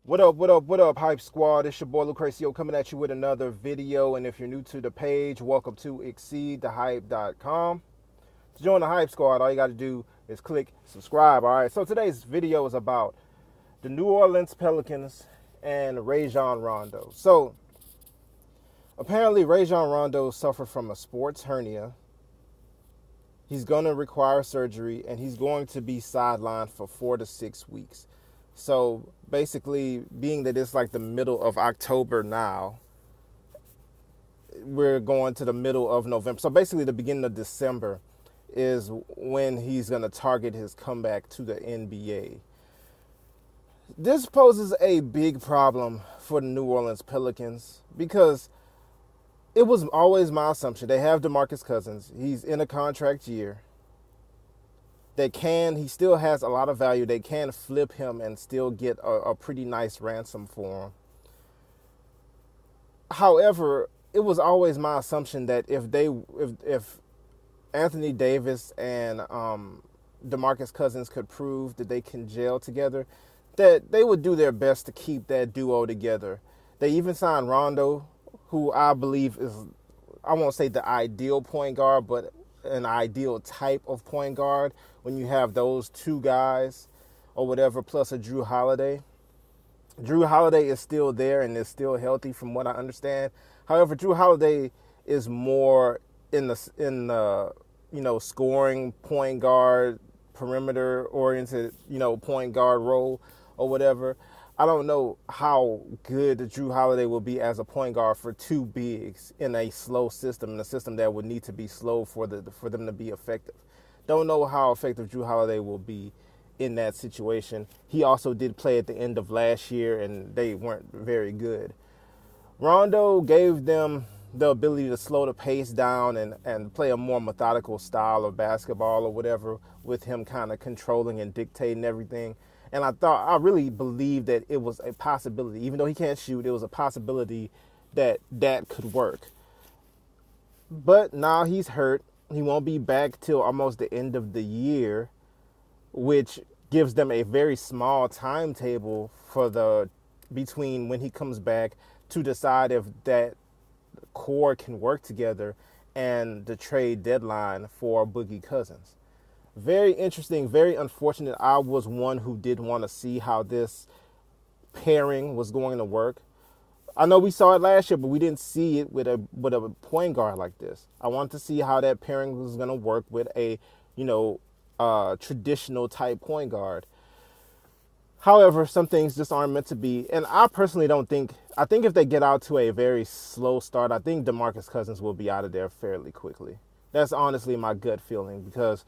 What up, what up, what up, Hype Squad? It's your boy Lucrecio coming at you with another video. And if you're new to the page, welcome to exceedthehype.com. To join the Hype Squad, all you got to do is click subscribe, all right? So today's video is about the New Orleans Pelicans and Rajon Rondo. So apparently Rajon Rondo suffered from a sports hernia. He's going to require surgery, and he's going to be sidelined for 4 to 6 weeks. So basically, being that it's like the middle of October now, we're going to the middle of November. So basically, the beginning of December is when he's going to target his comeback to the NBA. This poses a big problem for the New Orleans Pelicans because it was always my assumption. They have DeMarcus Cousins. He's in a contract year. He still has a lot of value. They can flip him and still get a pretty nice ransom for him. However, it was always my assumption that if Anthony Davis and DeMarcus Cousins could prove that they can gel together, that they would do their best to keep that duo together. They even signed Rondo, who I believe is, I won't say the ideal point guard, but an ideal type of point guard when you have those two guys or whatever, plus a Drew Holiday. Drew Holiday is still there and is still healthy from what I understand. However, Drew Holiday is more in the scoring point guard, perimeter oriented, point guard role or whatever. I don't know how good Drew Holiday will be as a point guard for two bigs in a slow system, in a system that would need to be slow for them to be effective. Don't know how effective Drew Holiday will be in that situation. He also did play at the end of last year, and they weren't very good. Rondo gave them the ability to slow the pace down and play a more methodical style of basketball or whatever, with him kind of controlling and dictating everything. And I really believed that it was a possibility. Even though he can't shoot, it was a possibility that could work. But now he's hurt. He won't be back till almost the end of the year, which gives them a very small timetable between when he comes back to decide if that core can work together and the trade deadline for Boogie Cousins. Very interesting, very unfortunate. I was one who did want to see how this pairing was going to work. I know we saw it last year, but we didn't see it with a point guard like this. I wanted to see how that pairing was going to work with a, traditional type point guard. However, some things just aren't meant to be. And I personally I think if they get out to a very slow start, I think DeMarcus Cousins will be out of there fairly quickly. That's honestly my gut feeling, because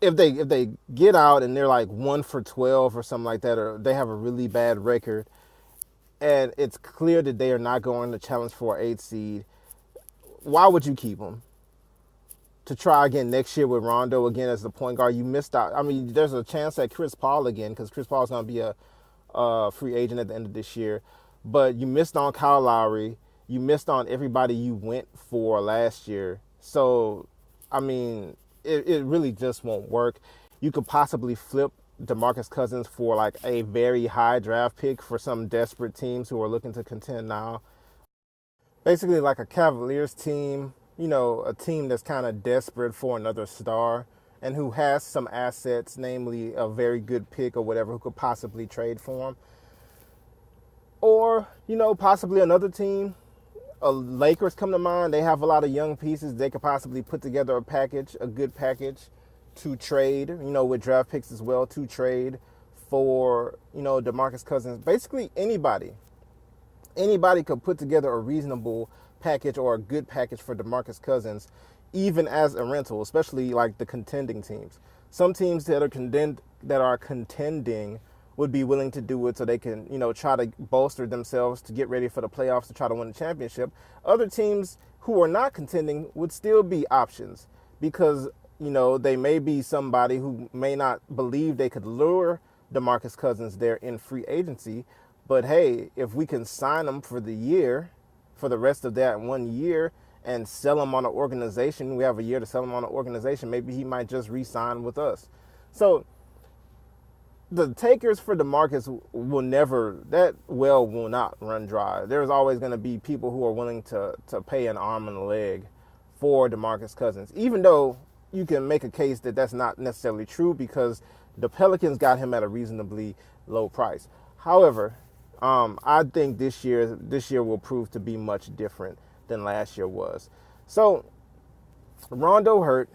if they get out and they're like 1 for 12 or something like that, or they have a really bad record, and it's clear that they are not going to challenge for an 8 seed, why would you keep them? To try again next year with Rondo again as the point guard, you missed out. I mean, there's a chance at Chris Paul again, because Chris Paul is going to be a free agent at the end of this year. But you missed on Kyle Lowry. You missed on everybody you went for last year. So, I mean, it really just won't work. You could possibly flip DeMarcus Cousins for like a very high draft pick for some desperate teams who are looking to contend now. Basically like a Cavaliers team, a team that's kind of desperate for another star and who has some assets, namely a very good pick or whatever, who could possibly trade for him. Or, possibly another team. Lakers come to mind. They have a lot of young pieces. They could possibly put together a good package to trade, with draft picks as well, to trade for, DeMarcus Cousins. Basically anybody could put together a reasonable package or a good package for DeMarcus Cousins, even as a rental, especially like the contending teams. Some teams that are contending would be willing to do it so they can, try to bolster themselves to get ready for the playoffs to try to win a championship. Other teams who are not contending would still be options because, they may be somebody who may not believe they could lure DeMarcus Cousins there in free agency. But hey, if we can sign him for the year, for the rest of that 1 year, and sell him on an organization, we have a year to sell him on an organization, maybe he might just re-sign with us. So the takers for DeMarcus will never, that well will not run dry. There's always going to be people who are willing to pay an arm and a leg for DeMarcus Cousins, even though you can make a case that that's not necessarily true because the Pelicans got him at a reasonably low price. However, I think this year will prove to be much different than last year was. So Rondo hurt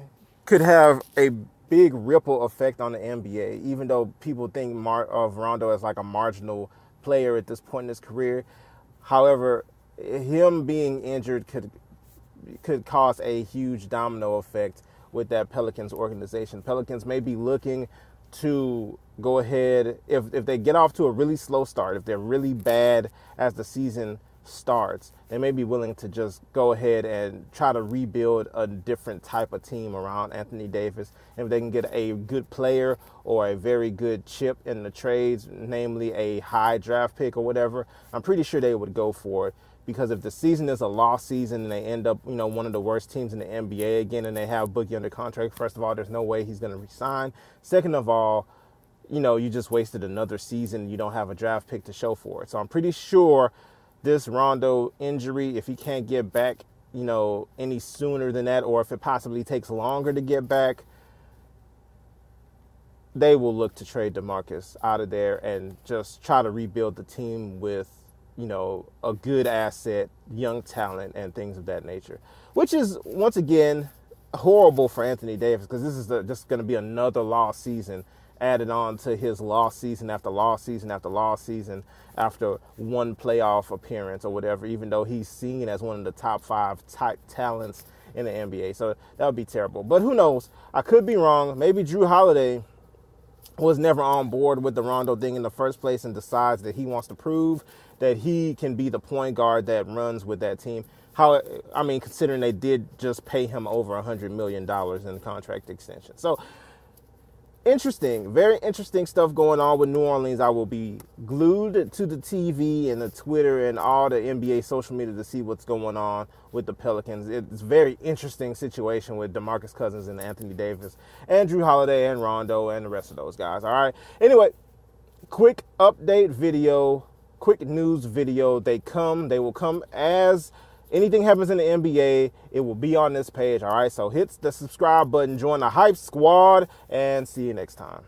could have a big ripple effect on the NBA, even though people think of Rondo as like a marginal player at this point in his career. However, him being injured could cause a huge domino effect with that Pelicans organization. Pelicans may be looking to go ahead, if they get off to a really slow start, if they're really bad as the season starts, they may be willing to just go ahead and try to rebuild a different type of team around Anthony Davis. If they can get a good player or a very good chip in the trades, namely a high draft pick or whatever, I'm pretty sure they would go for it. Because if the season is a lost season and they end up, one of the worst teams in the NBA again, and they have Boogie under contract, first of all, there's no way he's going to resign. Second of all, you just wasted another season. You don't have a draft pick to show for it. So I'm pretty sure this Rondo injury, if he can't get back, any sooner than that, or if it possibly takes longer to get back, they will look to trade DeMarcus out of there and just try to rebuild the team with, a good asset, young talent, and things of that nature, which is, once again, horrible for Anthony Davis because this is just going to be another lost season added on to his lost season after lost season after lost season after one playoff appearance or whatever, even though he's seen as one of the top 5 type talents in the NBA. So that would be terrible. But who knows? I could be wrong. Maybe Drew Holiday was never on board with the Rondo thing in the first place and decides that he wants to prove that he can be the point guard that runs with that team. Considering they did just pay him over $100 million in contract extension. So interesting, very interesting stuff going on with New Orleans. I will be glued to the TV and the Twitter and all the NBA social media to see what's going on with the Pelicans. It's a very interesting situation with DeMarcus Cousins and Anthony Davis and Drew Holiday and Rondo and the rest of those guys. All right. Anyway, quick update video, quick news video. They will come as anything happens in the NBA, it will be on this page. All right, so hit the subscribe button, join the Hype Squad, and see you next time.